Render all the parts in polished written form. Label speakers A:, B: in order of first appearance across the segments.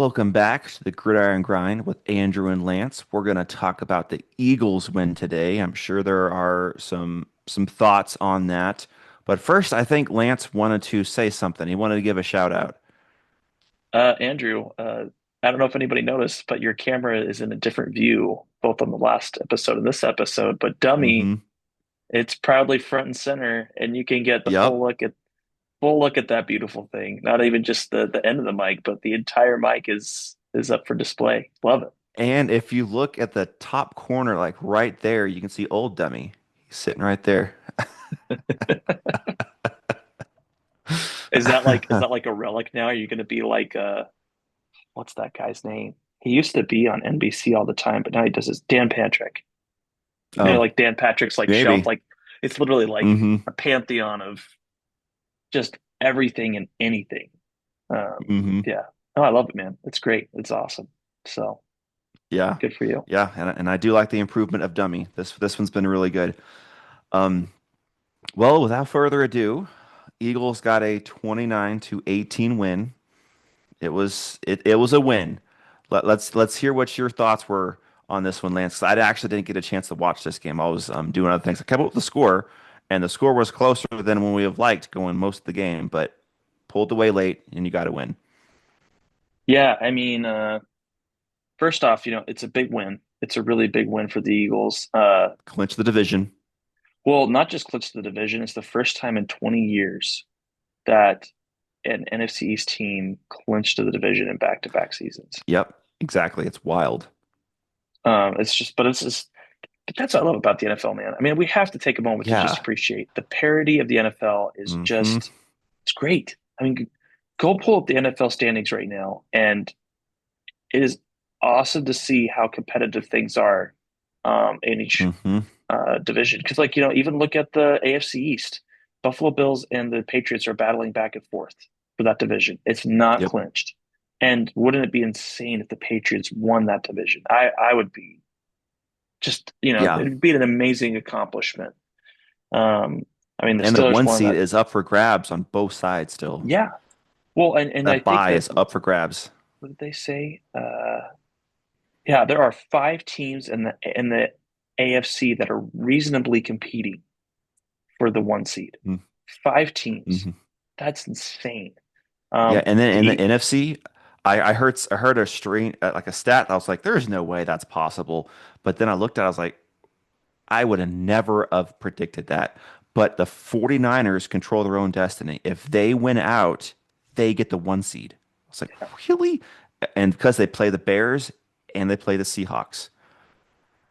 A: Welcome back to the Gridiron Grind with Andrew and Lance. We're going to talk about the Eagles win today. I'm sure there are some thoughts on that. But first, I think Lance wanted to say something. He wanted to give a shout out.
B: Andrew, I don't know if anybody noticed, but your camera is in a different view, both on the last episode and this episode. But dummy,
A: Mm-hmm.
B: it's proudly front and center, and you can get the
A: Yep.
B: full look at that beautiful thing. Not even just the end of the mic, but the entire mic is up for display. Love it.
A: And if you look at the top corner, like right there, you can see old dummy. He's sitting right there.
B: Is that like a relic now? Are you going to be like what's that guy's name? He used to be on NBC all the time, but now he does this Dan Patrick.
A: Oh,
B: Like Dan Patrick's like shelf,
A: maybe.
B: like it's literally like
A: Mm-hmm.
B: a pantheon of just everything and anything.
A: Mm-hmm.
B: Yeah. Oh, I love it, man. It's great. It's awesome. So
A: Yeah.
B: good for you.
A: Yeah. And I do like the improvement of dummy. This one's been really good. Um, Well, without further ado, Eagles got a 29-18 win. It was a win. Let's hear what your thoughts were on this one, Lance. 'Cause I actually didn't get a chance to watch this game. I was doing other things. I kept up with the score, and the score was closer than when we have liked going most of the game, but pulled away late, and you got to win.
B: Yeah, I mean, first off, it's a big win. It's a really big win for the Eagles.
A: Clinch the division.
B: Well, not just clinch the division, it's the first time in 20 years that an NFC East team clinched the division in back-to-back seasons.
A: Yep, exactly. It's wild.
B: But that's what I love about the NFL, man. I mean, we have to take a moment to just
A: Yeah.
B: appreciate the parity of the NFL is
A: Hmm.
B: just, it's great. I mean, go pull up the NFL standings right now, and it is awesome to see how competitive things are in each
A: Hmm.
B: division. Because, like, even look at the AFC East. Buffalo Bills and the Patriots are battling back and forth for that division. It's not
A: Yep.
B: clinched. And wouldn't it be insane if the Patriots won that division? I would be just,
A: Yeah.
B: it'd be an amazing accomplishment. Um, I mean, the
A: And the
B: Steelers
A: one
B: won
A: seed
B: that.
A: is up for grabs on both sides still.
B: Yeah. Well, and I
A: That
B: think
A: bye
B: that,
A: is up for grabs.
B: what did they say? Yeah, there are five teams in the AFC that are reasonably competing for the one seed. Five teams.
A: Mm-hmm.
B: That's insane.
A: Yeah, and then in the
B: The
A: NFC, I heard a string like a stat. I was like, "There's no way that's possible." But then I looked at, it, I was like, "I would have never have predicted that." But the 49ers control their own destiny. If they win out, they get the one seed. I was like, "Really?" And because they play the Bears and they play the Seahawks,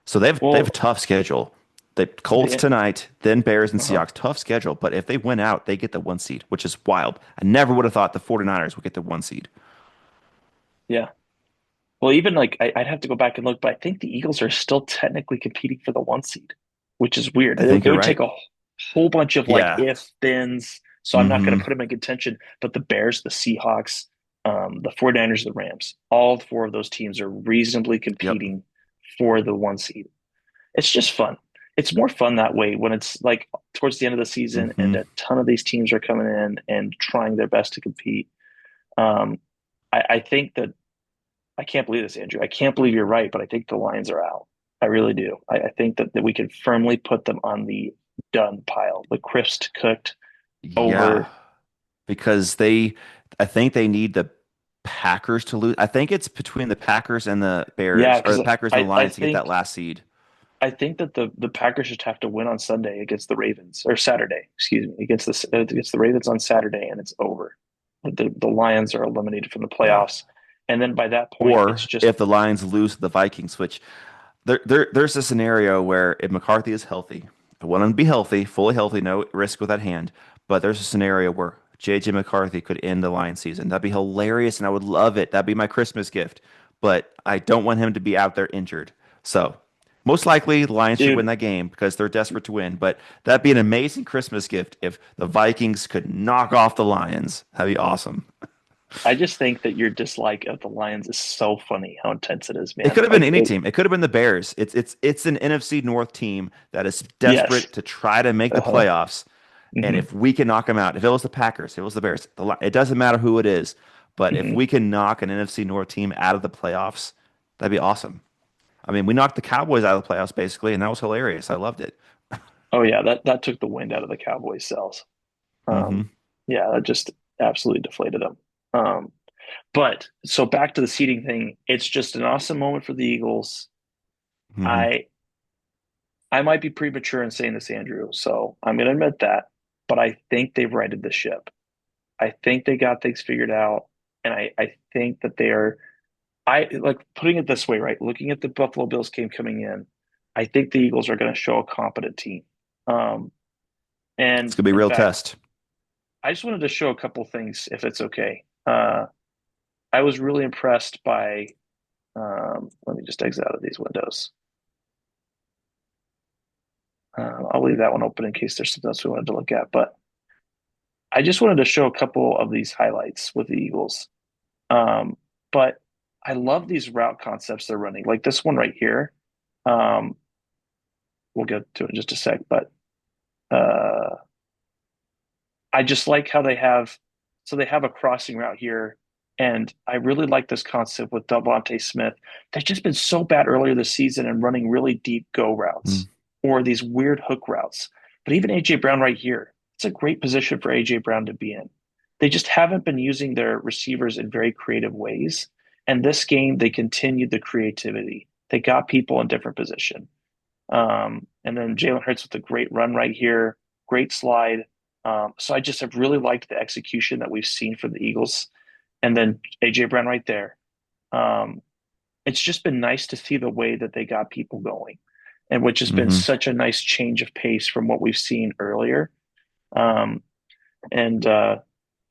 A: so they have a
B: well,
A: tough schedule. The Colts
B: the
A: tonight, then Bears and
B: uh
A: Seahawks. Tough schedule, but if they win out, they get the one seed, which is wild. I never would have thought the 49ers would get the one seed.
B: yeah. Well, even like I'd have to go back and look, but I think the Eagles are still technically competing for the one seed, which is weird.
A: I
B: It
A: think you're
B: would
A: right.
B: take a whole bunch of like
A: Yeah.
B: if thens, so I'm not going
A: Hmm.
B: to put them in contention. But the Bears, the Seahawks, the 49ers, the Rams, all four of those teams are reasonably
A: Yep.
B: competing for the one seed. It's just fun. It's more fun that way when it's like towards the end of the season and
A: Hmm.
B: a ton of these teams are coming in and trying their best to compete. Um, I think that I can't believe this, Andrew. I can't believe you're right, but I think the Lions are out. I really do. I think that we can firmly put them on the done pile, the crisp cooked
A: Yeah.
B: over.
A: Because I think they need the Packers to lose. I think it's between the Packers and the
B: Yeah,
A: Bears, or
B: because
A: the Packers and the
B: I
A: Lions to get that
B: think
A: last seed.
B: I think that the Packers just have to win on Sunday against the Ravens or Saturday, excuse me, against the Ravens on Saturday, and it's over. The Lions are eliminated from the
A: Yeah.
B: playoffs, and then by that point, it's
A: Or
B: just
A: if the Lions lose to the Vikings, which there's a scenario where if McCarthy is healthy, I want him to be healthy, fully healthy, no risk with that hand. But there's a scenario where JJ McCarthy could end the Lions season. That'd be hilarious, and I would love it. That'd be my Christmas gift. But I don't want him to be out there injured. So most likely, the Lions should win
B: dude.
A: that game because they're desperate to win. But that'd be an amazing Christmas gift if the Vikings could knock off the Lions. That'd be awesome.
B: I just think that your dislike of the Lions is so funny. How intense it is,
A: It
B: man.
A: could have been
B: Like
A: any
B: it.
A: team. It could have been the Bears. It's an NFC North team that is
B: Yes.
A: desperate to try to make the
B: Uh-huh.
A: playoffs. And
B: Hmm.
A: if we can knock them out, if it was the Packers, if it was the Bears, it doesn't matter who it is. But if
B: Mhm.
A: we can knock an NFC North team out of the playoffs, that'd be awesome. I mean, we knocked the Cowboys out of the playoffs basically, and that was hilarious. I loved it.
B: Oh yeah, that took the wind out of the Cowboys' sails.
A: Hmm.
B: Um, yeah, that just absolutely deflated them. Um, but so back to the seeding thing, it's just an awesome moment for the Eagles.
A: Hmm.
B: I I might be premature in saying this, Andrew, so I'm going to admit that, but I think they've righted the ship. I think they got things figured out, and I think that they are. I like putting it this way, right? Looking at the Buffalo Bills game coming in, I think the Eagles are going to show a competent team. Um,
A: It's
B: and
A: gonna be a
B: in
A: real
B: fact,
A: test.
B: I just wanted to show a couple things, if it's okay. I was really impressed by. Let me just exit out of these windows. I'll leave that one open in case there's something else we wanted to look at. But I just wanted to show a couple of these highlights with the Eagles. Um, but I love these route concepts they're running. Like this one right here. Um, we'll get to it in just a sec, but uh, I just like how they have so they have a crossing route here, and I really like this concept with Devontae Smith. They've just been so bad earlier this season and running really deep go
A: Mm.
B: routes or these weird hook routes. But even AJ Brown right here, it's a great position for AJ Brown to be in. They just haven't been using their receivers in very creative ways. And this game, they continued the creativity. They got people in different position. And then Jalen Hurts with a great run right here, great slide. So I just have really liked the execution that we've seen from the Eagles. And then AJ Brown right there. Um, it's just been nice to see the way that they got people going, and which has been
A: Hmm.
B: such a nice change of pace from what we've seen earlier. Um, and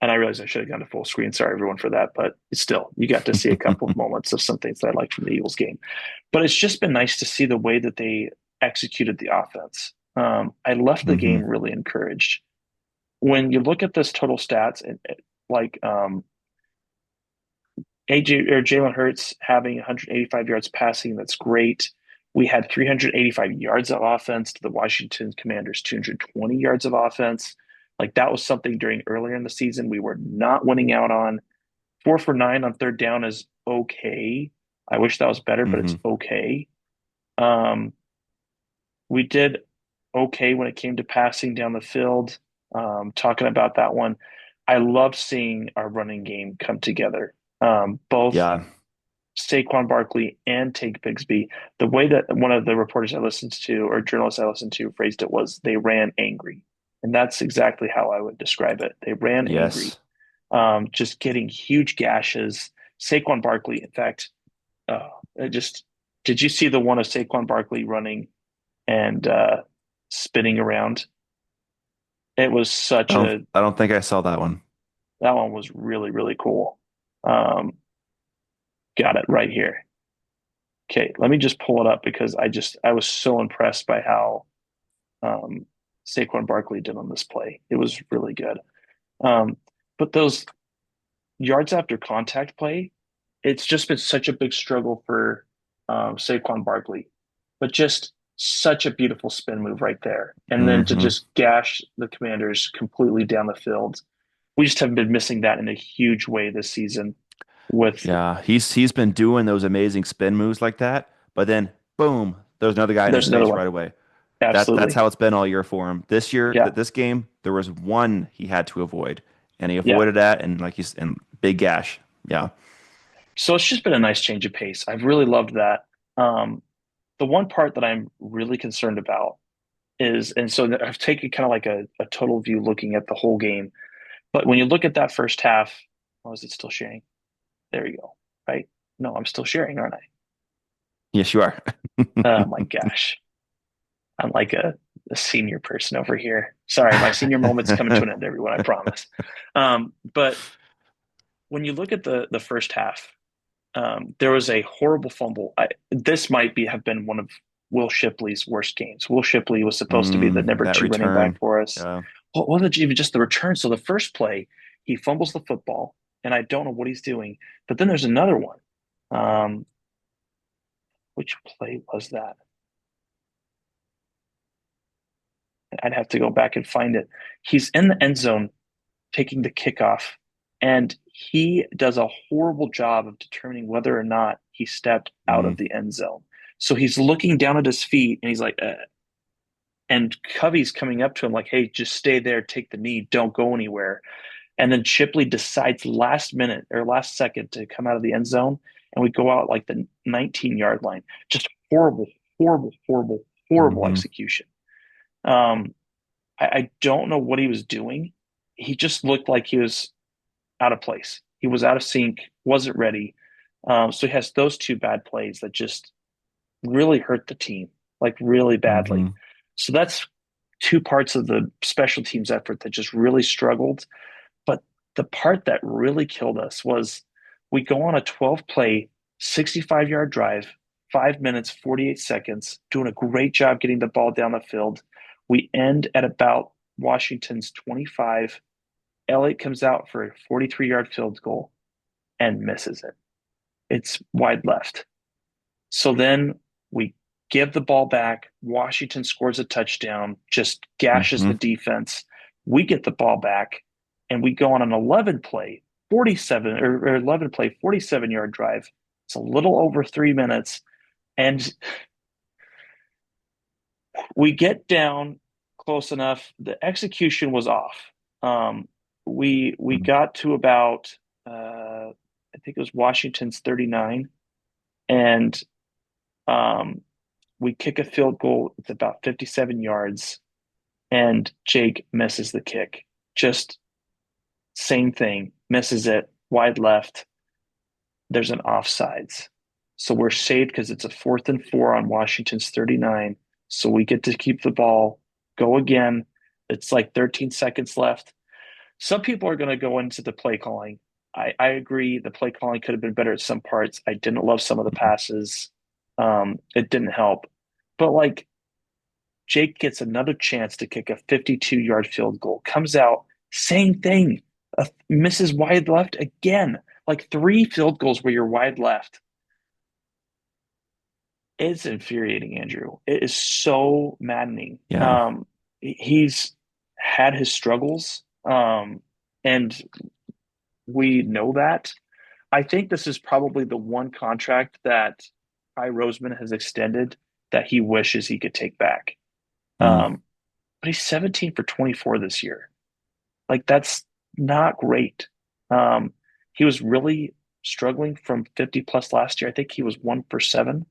B: and I realize I should have gone to full screen. Sorry, everyone, for that. But still, you got to see a couple of moments of some things that I liked from the Eagles game. But it's just been nice to see the way that they executed the offense. I left the
A: Hmm.
B: game really encouraged. When you look at this total stats, and like AJ or Jalen Hurts having 185 yards passing, that's great. We had 385 yards of offense to the Washington Commanders, 220 yards of offense. Like that was something during earlier in the season we were not winning out on. 4 for 9 on third down is okay. I wish that was better, but it's
A: Hmm.
B: okay. Um, we did okay when it came to passing down the field. Talking about that one, I love seeing our running game come together. Both
A: Yeah.
B: Saquon Barkley and Tank Bigsby. The way that one of the reporters I listened to or journalists I listened to phrased it was they ran angry. And that's exactly how I would describe it. They ran angry,
A: Yes.
B: just getting huge gashes. Saquon Barkley, in fact, it just did you see the one of Saquon Barkley running and spinning around? It was
A: I
B: such
A: don't.
B: a
A: I don't think I saw that one.
B: that one was really really cool. Um, got it right here. Okay, let me just pull it up because I was so impressed by how um, Saquon Barkley did on this play. It was really good. Um, but those yards after contact play, it's just been such a big struggle for Saquon Barkley, but just such a beautiful spin move right there. And then to
A: Hmm.
B: just gash the Commanders completely down the field. We just have been missing that in a huge way this season with
A: Yeah, he's been doing those amazing spin moves like that, but then boom, there's another guy in
B: there's
A: his
B: another
A: face
B: one.
A: right away. That's
B: Absolutely.
A: how it's been all year for him. This year,
B: Yeah.
A: this game, there was one he had to avoid, and he
B: Yeah.
A: avoided that, and like he's and big gash. Yeah.
B: So it's just been a nice change of pace. I've really loved that. Um, the one part that I'm really concerned about is, and so I've taken kind of like a total view looking at the whole game. But when you look at that first half, oh, is it still sharing? There you go. Right? No, I'm still sharing, aren't I?
A: Yes, you are.
B: Oh my gosh. I'm like a senior person over here. Sorry, my senior moment's coming to an end, everyone, I promise. But when you look at the first half, there was a horrible fumble. This might be have been one of Will Shipley's worst games. Will Shipley was supposed to be the number
A: That
B: two running back
A: return.
B: for us.
A: Yeah.
B: What was it even just the return? So the first play, he fumbles the football, and I don't know what he's doing. But then there's another one. Um, which play was that? I'd have to go back and find it. He's in the end zone taking the kickoff, And he does a horrible job of determining whether or not he stepped out
A: Mm-hmm.
B: of the end zone. So he's looking down at his feet and he's like, and Covey's coming up to him like, hey, just stay there, take the knee, don't go anywhere. And then Chipley decides last minute or last second to come out of the end zone. And we go out like the 19-yard line. Just horrible, horrible, horrible, horrible
A: Mm-hmm.
B: execution. Um, I don't know what he was doing. He just looked like he was out of place. He was out of sync, wasn't ready. So he has those two bad plays that just really hurt the team, like really badly.
A: Mm-hmm.
B: So that's two parts of the special teams effort that just really struggled. But the part that really killed us was we go on a 12 play, 65-yard drive, 5 minutes, 48 seconds, doing a great job getting the ball down the field. We end at about Washington's 25. Elliott comes out for a 43-yard field goal and misses it. It's wide left. So then we give the ball back. Washington scores a touchdown, just gashes
A: Mm-hmm.
B: the defense. We get the ball back and we go on an 11 play, 47 or 11 play, 47-yard drive. It's a little over 3 minutes. And we get down close enough. The execution was off. We got to about I think it was Washington's 39, and um, we kick a field goal. It's about 57 yards, and Jake misses the kick. Just same thing, misses it wide left. There's an offsides, so we're saved because it's a 4th and 4 on Washington's 39. So we get to keep the ball, go again. It's like 13 seconds left. Some people are going to go into the play calling. I agree. The play calling could have been better at some parts. I didn't love some of the passes. It didn't help. But like Jake gets another chance to kick a 52-yard field goal, comes out, same thing, misses wide left again. Like three field goals where you're wide left. It's infuriating, Andrew. It is so maddening.
A: Yeah.
B: He's had his struggles, and we know that. I think this is probably the one contract that Ty Roseman has extended that he wishes he could take back.
A: Mm.
B: Um, but he's 17 for 24 this year. Like that's not great. He was really struggling from 50 plus last year. I think he was 1 for 7,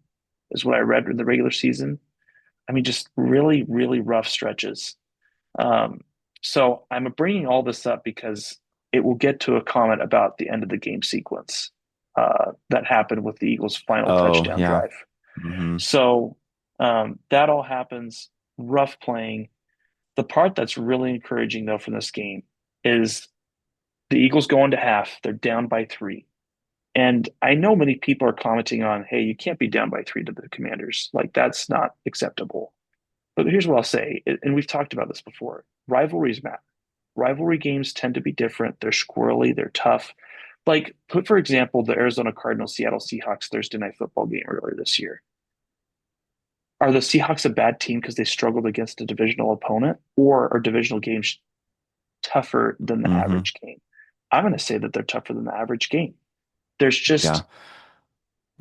B: is what I read in the regular season. I mean, just really, really rough stretches. Um, so I'm bringing all this up because it will get to a comment about the end of the game sequence that happened with the Eagles' final
A: Oh,
B: touchdown
A: yeah.
B: drive.
A: Mm-hmm.
B: So that all happens, rough playing. The part that's really encouraging, though, from this game is the Eagles go into half. They're down by 3. And I know many people are commenting on, hey, you can't be down by 3 to the Commanders. Like, that's not acceptable. But here's what I'll say, and we've talked about this before. Rivalries matter. Rivalry games tend to be different. They're squirrely, they're tough. Like, put for example, the Arizona Cardinals Seattle Seahawks Thursday night football game earlier this year. Are the Seahawks a bad team because they struggled against a divisional opponent, or are divisional games tougher than the
A: Mm-hmm.
B: average game? I'm going to say that they're tougher than the average game. There's
A: Yeah.
B: just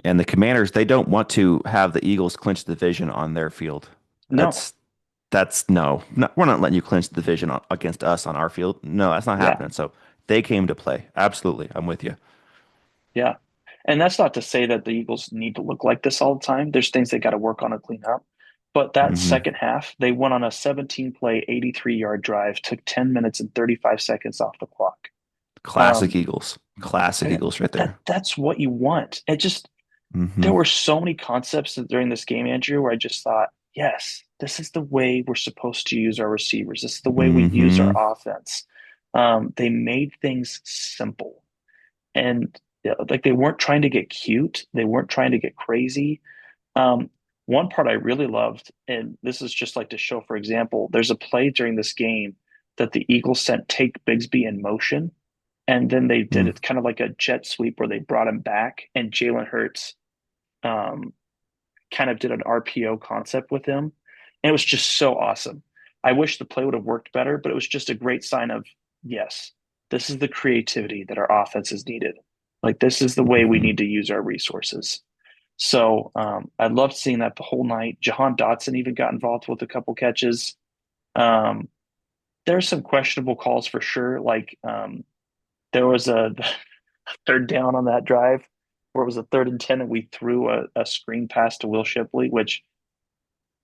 A: And the Commanders, they don't want to have the Eagles clinch the division on their field.
B: no,
A: That's no, we're not letting you clinch the division against us on our field. No, that's not
B: yeah,
A: happening. So they came to play. Absolutely. I'm with you.
B: yeah. And that's not to say that the Eagles need to look like this all the time. There's things they got to work on and clean up. But that
A: Hmm.
B: second half, they went on a 17 play, 83-yard drive, took 10 minutes and 35 seconds off the clock.
A: Classic
B: Um,
A: Eagles. Classic
B: and
A: Eagles right there.
B: that's what you want. It just
A: Hmm.
B: there were so many concepts during this game, Andrew, where I just thought, yes, this is the way we're supposed to use our receivers. This is the way we use our
A: Hmm.
B: offense. They made things simple, and like they weren't trying to get cute. They weren't trying to get crazy. Um, one part I really loved, and this is just like to show, for example, there's a play during this game that the Eagles sent Take Bigsby in motion, and then they did it kind of like a jet sweep where they brought him back, and Jalen Hurts um, kind of did an RPO concept with him. And it was just so awesome. I wish the play would have worked better, but it was just a great sign of yes. this is the creativity that our offense is needed. Like this is the way we
A: Hmm.
B: need to use our resources. So I loved seeing that the whole night. Jahan Dotson even got involved with a couple catches. Um, there's some questionable calls for sure. Like there was a third down on that drive where it was a 3rd and 10 and we threw a screen pass to Will Shipley, which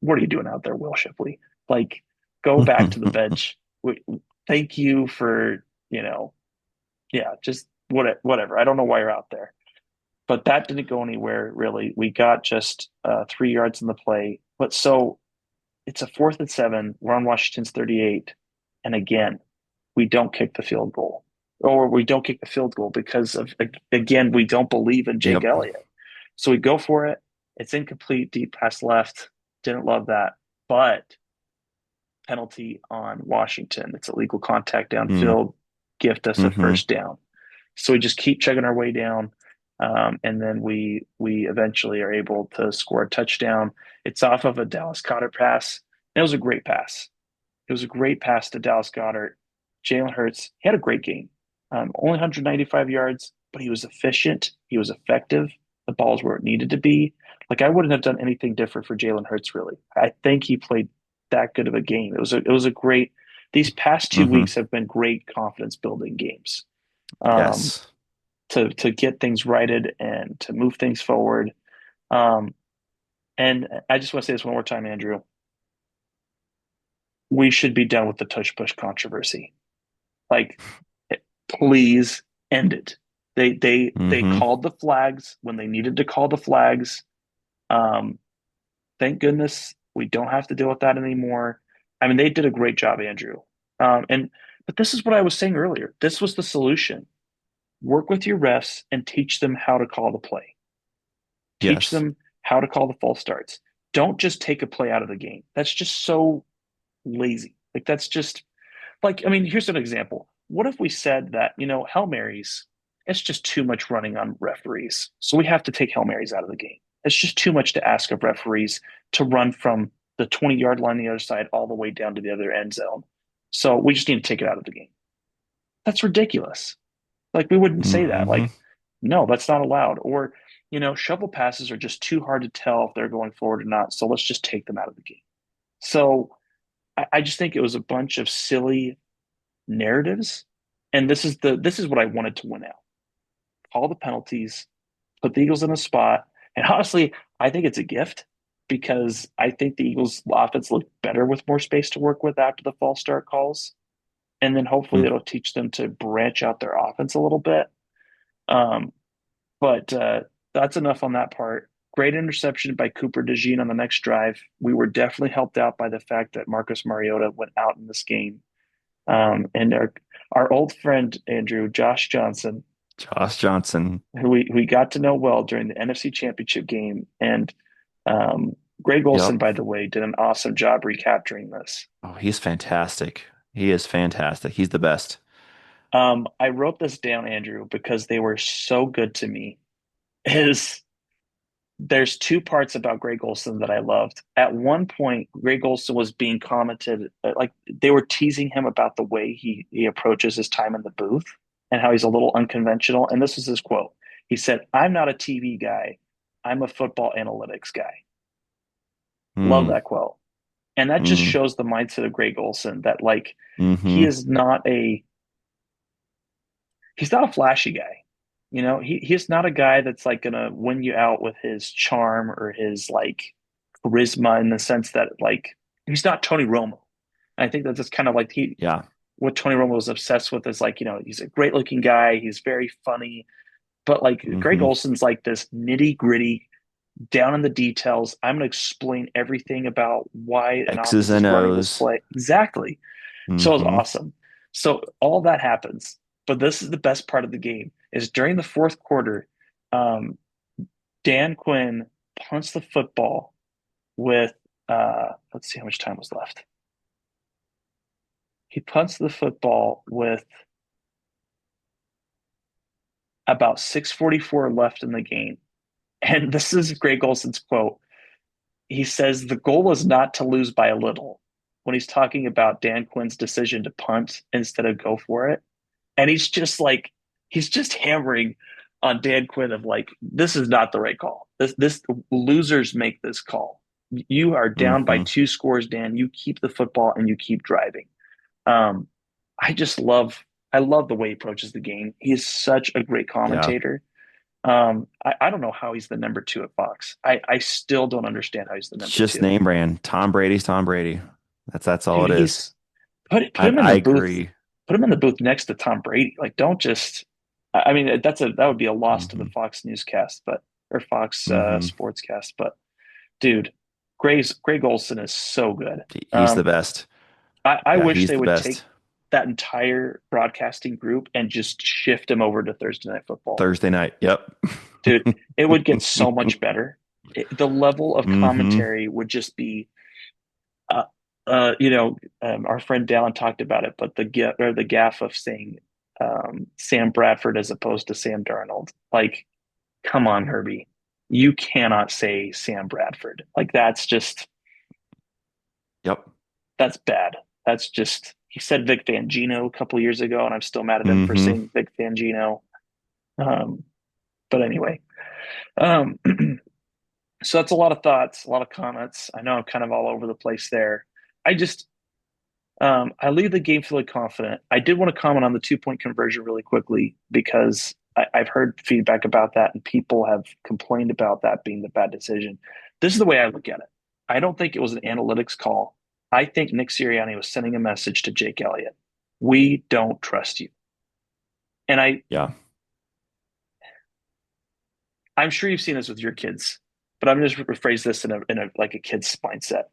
B: what are you doing out there, Will Shipley? Like go back to the bench. Thank you for, yeah, just whatever. I don't know why you're out there. But that didn't go anywhere really. We got just 3 yards in the play. But so it's a 4th and 7. We're on Washington's 38. And again, we don't kick the field goal. Or we don't kick the field goal because of, again, we don't believe in Jake
A: Yep.
B: Elliott. So we go for it. It's incomplete, deep pass left. Didn't love that. But penalty on Washington. It's illegal contact
A: Mm.
B: downfield. Gift us a
A: Hmm.
B: first down. So we just keep chugging our way down. And then we eventually are able to score a touchdown. It's off of a Dallas Goedert pass. And it was a great pass. It was a great pass to Dallas Goedert. Jalen Hurts, he had a great game. Only 195 yards, but he was efficient. He was effective. The ball's where it needed to be. Like I wouldn't have done anything different for Jalen Hurts, really. I think he played that good of a game. It was a great. These past two
A: Hmm.
B: weeks have been great confidence building games. Um,
A: Yes.
B: to get things righted and to move things forward. Um, and I just want to say this one more time, Andrew. We should be done with the tush push controversy. Like, please end it. They
A: Hmm.
B: called the flags when they needed to call the flags. Um, thank goodness we don't have to deal with that anymore. I mean, they did a great job, Andrew. And but this is what I was saying earlier. This was the solution. Work with your refs and teach them how to call the play. Teach
A: Yes.
B: them how to call the false starts. Don't just take a play out of the game. That's just so lazy. Like that's just like I mean, here's an example. What if we said that, Hail Marys, it's just too much running on referees. So we have to take Hail Marys out of the game. It's just too much to ask of referees to run from the 20-yard line on the other side all the way down to the other end zone. So we just need to take it out of the game. That's ridiculous. Like we wouldn't say that.
A: Hmm.
B: Like, no, that's not allowed. Or, shovel passes are just too hard to tell if they're going forward or not. So let's just take them out of the game. So I just think it was a bunch of silly narratives. And this is what I wanted to win out. Call the penalties, put the Eagles in a spot. And honestly, I think it's a gift because I think the Eagles offense looked better with more space to work with after the false start calls. And then hopefully it'll teach them to branch out their offense a little bit. Um, but that's enough on that part. Great interception by Cooper DeJean on the next drive. We were definitely helped out by the fact that Marcus Mariota went out in this game. And our old friend Andrew Josh Johnson,
A: Josh Johnson.
B: who we got to know well during the NFC Championship game, and um, Greg Olson,
A: Yep.
B: by the way, did an awesome job recapturing this.
A: Oh, he's fantastic. He is fantastic. He's the best.
B: I wrote this down, Andrew, because they were so good to me. Is there's two parts about Greg Olson that I loved. At one point, Greg Olson was being commented like they were teasing him about the way he approaches his time in the booth and how he's a little unconventional. And this is his quote. He said, "I'm not a TV guy. I'm a football analytics guy." Love
A: Mm.
B: that quote. And that just
A: Mm.
B: shows the mindset of Greg Olson that like he
A: Hmm.
B: is not a he's not a flashy guy. He's not a guy that's like gonna win you out with his charm or his like charisma in the sense that like he's not Tony Romo. And I think that's just kind of like he
A: Yeah.
B: what Tony Romo was obsessed with is like, he's a great looking guy, he's very funny, but like Greg
A: Hmm.
B: Olson's like this nitty gritty, down in the details. I'm gonna explain everything about why an
A: X's
B: offense
A: and
B: is running this
A: O's.
B: play. Exactly. So it was
A: Hmm.
B: awesome. So all that happens, but this is the best part of the game is during the fourth quarter, um, Dan Quinn punts the football with let's see how much time was left. He punts the football with about 6:44 left in the game. And this is Greg Olson's quote. He says the goal is not to lose by a little when he's talking about Dan Quinn's decision to punt instead of go for it. and he's just hammering on Dan Quinn of like, this is not the right call. This losers make this call. You are down by
A: Hmm.
B: 2 scores, Dan. You keep the football and you keep driving. Um, I just I love the way he approaches the game. He is such a great
A: Yeah.
B: commentator. I don't know how he's the number two at Fox. I still don't understand how he's the
A: It's
B: number
A: just
B: two.
A: name brand. Tom Brady's Tom Brady. That's all
B: Dude,
A: it is.
B: he's put him in
A: I
B: the booth,
A: agree.
B: put him in the booth next to Tom Brady. Like, don't just. I mean, that would be a loss to the
A: Hmm.
B: Fox newscast, but or Fox
A: Hmm.
B: sportscast. But dude, Greg Olson is so good.
A: He's the best.
B: I
A: Yeah,
B: wish
A: he's
B: they
A: the
B: would take
A: best.
B: that entire broadcasting group and just shift him over to Thursday Night Football.
A: Thursday night. Yep.
B: Dude, it would get so much better. The level of
A: Hmm.
B: commentary would just be, uh, our friend Dallin talked about it, but the gaff of saying Sam Bradford as opposed to Sam Darnold. Like, come on, Herbie, you cannot say Sam Bradford. Like,
A: Yep.
B: that's bad. That's just he said Vic Fangino a couple of years ago, and I'm still mad at him for
A: Hmm.
B: saying Vic Fangino. Um, but anyway, um, so that's a lot of thoughts, a lot of comments. I know I'm kind of all over the place there. I just I leave the game feeling confident. I did want to comment on the 2 point conversion really quickly because I've heard feedback about that, and people have complained about that being the bad decision. This is the way I look at it. I don't think it was an analytics call. I think Nick Sirianni was sending a message to Jake Elliott. We don't trust you. And
A: Yeah.
B: I'm sure you've seen this with your kids, but I'm just rephrase this in a like a kid's mindset.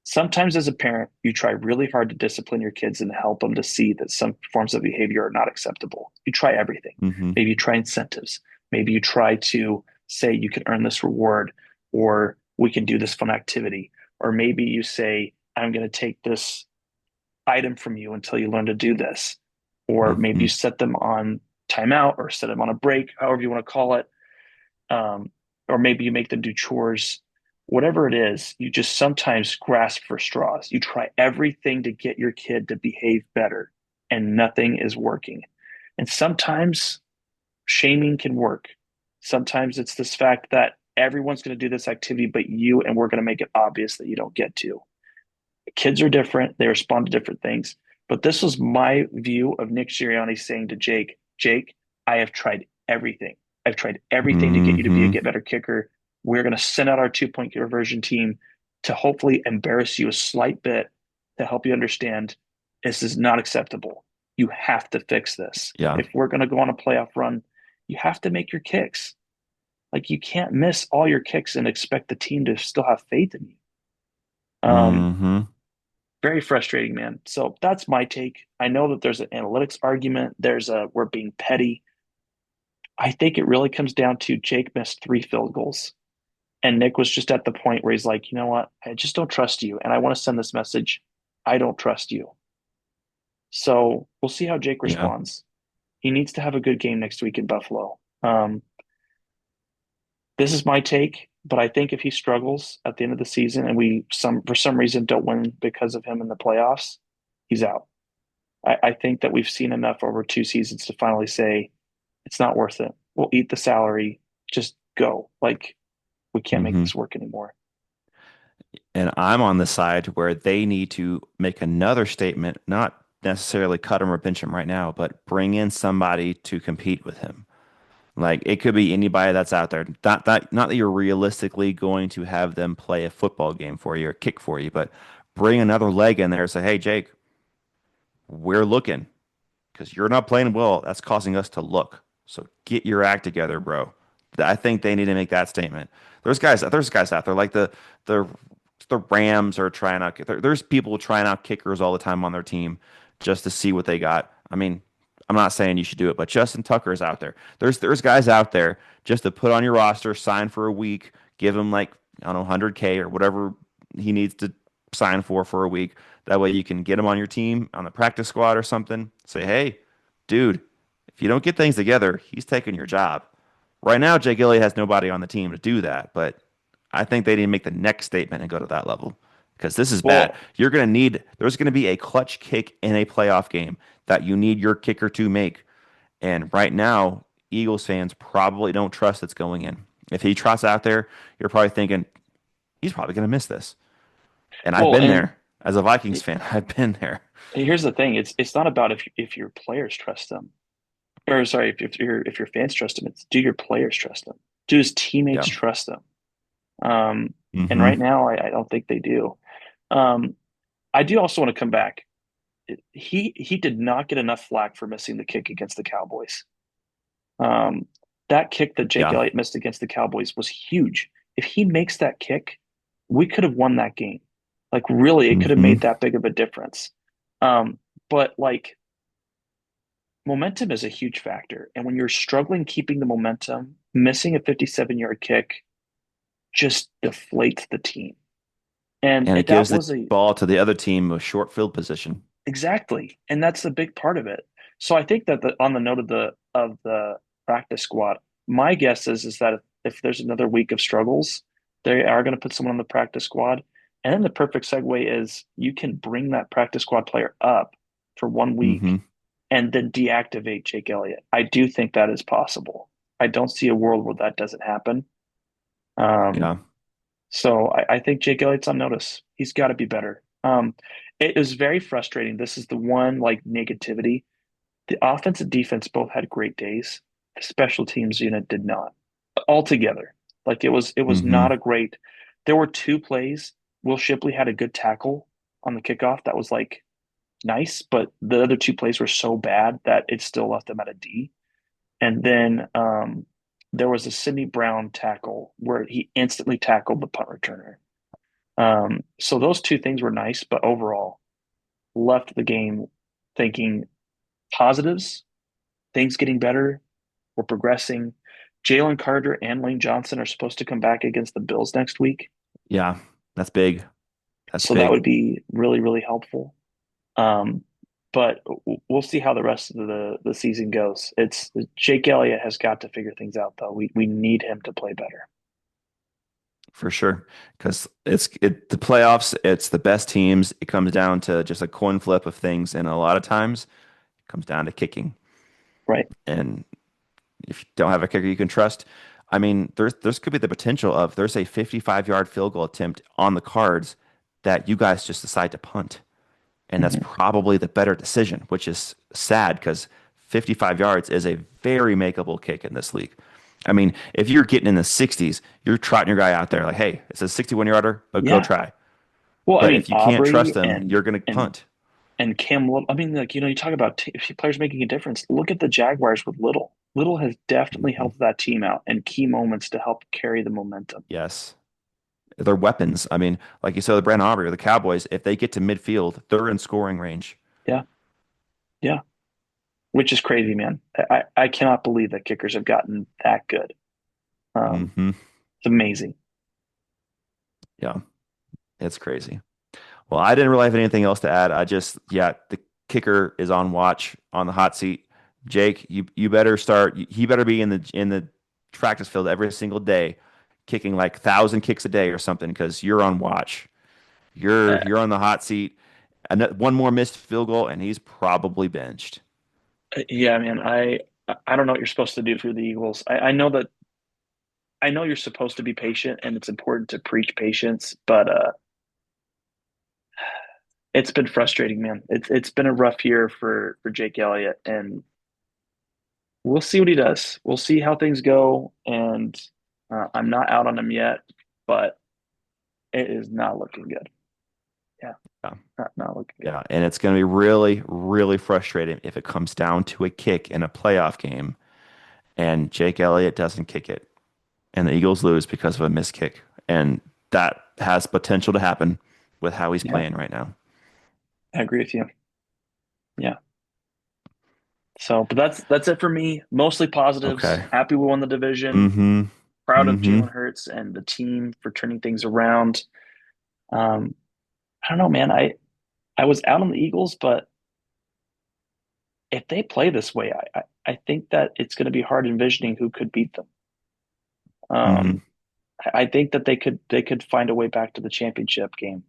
B: Sometimes as a parent, you try really hard to discipline your kids and help them to see that some forms of behavior are not acceptable. You try everything.
A: Hmm.
B: Maybe you try incentives. Maybe you try to say you can earn this reward or we can do this fun activity. Or maybe you say, I'm going to take this item from you until you learn to do this. Or maybe you
A: Hmm.
B: set them on timeout or set them on a break, however you want to call it. um, or maybe you make them do chores, whatever it is, you just sometimes grasp for straws. You try everything to get your kid to behave better, and nothing is working. And sometimes shaming can work. Sometimes it's this fact that everyone's going to do this activity but you, and we're going to make it obvious that you don't get to. Kids are different, they respond to different things. But this was my view of Nick Sirianni saying to Jake, I have tried everything. I've tried everything to get you to be a
A: Hmm.
B: get better kicker. We're going to send out our 2 point conversion team to hopefully embarrass you a slight bit to help you understand this is not acceptable. You have to fix this.
A: Yeah.
B: If we're going to go on a playoff run, you have to make your kicks. Like, you can't miss all your kicks and expect the team to still have faith in you. Um,
A: Hmm.
B: Very frustrating, man. So that's my take. I know that there's an analytics argument. There's a we're being petty. I think it really comes down to Jake missed 3 field goals. And Nick was just at the point where he's like, you know what? I just don't trust you. And I want to send this message. I don't trust you. So we'll see how Jake
A: Yeah.
B: responds. He needs to have a good game next week in Buffalo. This is my take, but I think if he struggles at the end of the season and we some for some reason don't win because of him in the playoffs, he's out. I think that we've seen enough over 2 seasons to finally say it's not worth it. We'll eat the salary. Just go. Like, we can't make
A: Hmm.
B: this work anymore.
A: And I'm on the side where they need to make another statement, not necessarily cut him or bench him right now, but bring in somebody to compete with him. Like it could be anybody that's out there. Not that you're realistically going to have them play a football game for you or kick for you, but bring another leg in there and say, "Hey, Jake, we're looking because you're not playing well. That's causing us to look. So get your act together, bro." I think they need to make that statement. There's guys out there like the the Rams are trying out. There's people trying out kickers all the time on their team just to see what they got. I mean, I'm not saying you should do it, but Justin Tucker is out there. There's guys out there just to put on your roster, sign for a week, give him like I don't know 100K or whatever he needs to sign for a week. That way you can get him on your team on the practice squad or something. Say, hey, dude, if you don't get things together, he's taking your job. Right now, Jake Elliott has nobody on the team to do that, but I think they need to make the next statement and go to that level because this is bad.
B: Well,
A: There's going to be a clutch kick in a playoff game that you need your kicker to make. And right now, Eagles fans probably don't trust it's going in. If he trots out there, you're probably thinking he's probably going to miss this. And I've
B: well,
A: been
B: and
A: there as a Vikings fan. I've been there.
B: here's the thing: it's not about if your players trust them, or sorry, if your fans trust him. It's do your players trust him? Do his teammates
A: Yeah.
B: trust him? Um, and
A: Hmm.
B: right now, I don't think they do. Um, I do also want to come back. He did not get enough flack for missing the kick against the Cowboys. Um, that kick that Jake
A: Yeah.
B: Elliott missed against the Cowboys was huge. If he makes that kick, we could have won that game. Like really, it could have
A: Hmm.
B: made that big of a difference. But like momentum is a huge factor. And when you're struggling keeping the momentum, missing a 57-yard kick just deflates the team. And
A: And it
B: that
A: gives the
B: was a
A: ball to the other team with short field position.
B: exactly. And that's a big part of it. So I think that on the note of the practice squad, my guess is that if there's another week of struggles, they are going to put someone on the practice squad. And then the perfect segue is you can bring that practice squad player up for 1 week
A: Hmm.
B: and then deactivate Jake Elliott. I do think that is possible. I don't see a world where that doesn't happen. Um,
A: Yeah.
B: so I think Jake Elliott's on notice. He's got to be better. It was very frustrating. This is the one like negativity. The offense and defense both had great days. The special teams unit did not altogether. Like it was not
A: Hmm.
B: a great. There were two plays. Will Shipley had a good tackle on the kickoff that was like nice, but the other two plays were so bad that it still left them at a D. And then there was a Sidney Brown tackle where he instantly tackled the punt returner. So those two things were nice, but overall left the game thinking positives, things getting better, we're progressing. Jalen Carter and Lane Johnson are supposed to come back against the Bills next week.
A: Yeah. That's big. That's
B: So that
A: big
B: would be really, really helpful. Um, but we'll see how the rest of the season goes. It's Jake Elliott has got to figure things out, though. We need him to play better.
A: for sure. Because the playoffs, it's the best teams. It comes down to just a coin flip of things. And a lot of times it comes down to kicking.
B: Right.
A: And if you don't have a kicker you can trust, I mean, there's could be the potential of there's a 55-yard field goal attempt on the cards that you guys just decide to punt. And that's
B: Mhm.
A: probably the better decision, which is sad because 55 yards is a very makeable kick in this league. I mean, if you're getting in the 60s, you're trotting your guy out there like, hey, it's a 61-yarder, but go
B: Yeah.
A: try.
B: Well, I
A: But
B: mean,
A: if you can't
B: Aubrey
A: trust them,
B: and
A: you're going to
B: and
A: punt.
B: and Cam Little. I mean, like you talk about players making a difference. Look at the Jaguars with Little. Little has definitely
A: Mhm.
B: helped that team out in key moments to help carry the momentum.
A: Yes. They're weapons. I mean, like you said, the Brandon Aubrey or the Cowboys, if they get to midfield, they're in scoring range.
B: Yeah, yeah, which is crazy, man. I cannot believe that kickers have gotten that good.
A: Hmm.
B: It's amazing.
A: Yeah, it's crazy. Well, I didn't really have anything else to add. Yeah, the kicker is on watch on the hot seat. Jake, you better start. He better be in the practice field every single day, kicking like 1,000 kicks a day or something, because you're on watch.
B: Uh,
A: You're on the hot seat. And one more missed field goal, and he's probably benched
B: yeah, man. I don't know what you're supposed to do for the Eagles. I know you're supposed to be patient, and it's important to preach patience, but it's been frustrating, man. It's been a rough year for Jake Elliott, and we'll see what he does. We'll see how things go, and I'm not out on him yet, but it is not looking good. Yeah,
A: Yeah.
B: not looking good.
A: Yeah, and it's going to be really, really frustrating if it comes down to a kick in a playoff game and Jake Elliott doesn't kick it and the Eagles lose because of a missed kick. And that has potential to happen with how he's
B: Yeah,
A: playing right now.
B: I agree with you. Yeah. So, but that's it for me. Mostly positives.
A: Okay.
B: Happy we won the division.
A: Mm-hmm.
B: Proud of
A: Mm-hmm.
B: Jalen Hurts and the team for turning things around. Um, I don't know, man. I was out on the Eagles, but if they play this way, I think that it's going to be hard envisioning who could beat them.
A: Mm-hmm.
B: Um, I think that they could find a way back to the championship game.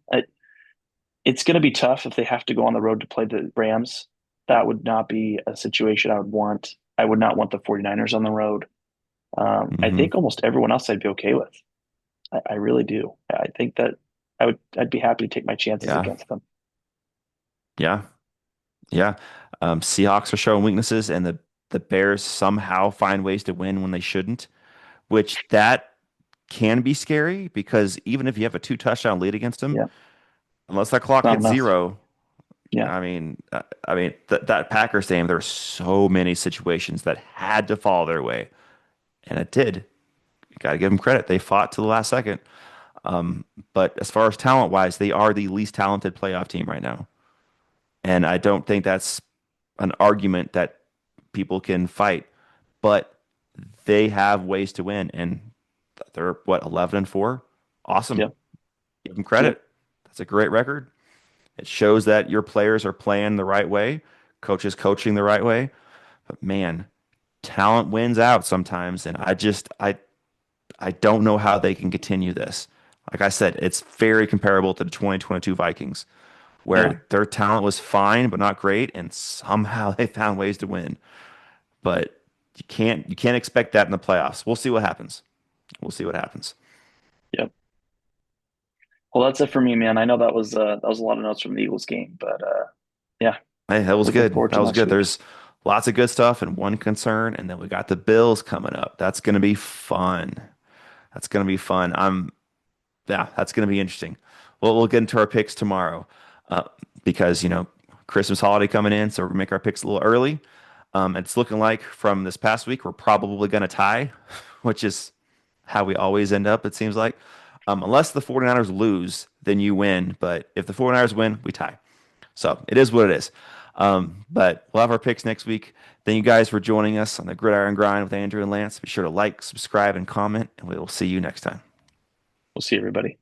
B: It's going to be tough if they have to go on the road to play the Rams. That would not be a situation I would want. I would not want the 49ers on the road. I
A: Hmm.
B: think almost everyone else I'd be okay with. I really do. I think that I'd be happy to take my chances
A: Yeah.
B: against them.
A: Yeah. Yeah. Seahawks are showing weaknesses, and the Bears somehow find ways to win when they shouldn't, which that can be scary because even if you have a two touchdown lead against them,
B: Yeah,
A: unless that clock
B: not
A: hits
B: enough.
A: zero,
B: Yeah,
A: I mean that Packers game, there were so many situations that had to fall their way, and it did. You got to give them credit; they fought to the last second. But as far as talent wise, they are the least talented playoff team right now, and I don't think that's an argument that people can fight. But they have ways to win, and they're what 11-4. Awesome,
B: yep,
A: give them
B: yep,
A: credit. That's a great record. It shows that your players are playing the right way, coaches coaching the right way. But man, talent wins out sometimes, and I don't know how they can continue this. Like I said, it's very comparable to the 2022 Vikings,
B: yeah,
A: where their talent was fine but not great, and somehow they found ways to win. But you can't expect that in the playoffs. We'll see what happens. We'll see what happens.
B: yep. Well, that's it for me, man. I know that was a lot of notes from the Eagles game, but yeah,
A: Hey, that was
B: looking
A: good.
B: forward
A: That
B: to
A: was
B: next
A: good.
B: week.
A: There's lots of good stuff and one concern, and then we got the Bills coming up. That's gonna be fun. That's gonna be fun. Yeah, that's gonna be interesting. We'll get into our picks tomorrow, uh, because Christmas holiday coming in, so we're gonna make our picks a little early. It's looking like from this past week we're probably gonna tie, which is how we always end up, it seems like. Unless the 49ers lose, then you win. But if the 49ers win, we tie. So it is what it is. But we'll have our picks next week. Thank you guys for joining us on the Gridiron Grind with Andrew and Lance. Be sure to like, subscribe, and comment, and we will see you next time.
B: We'll see everybody.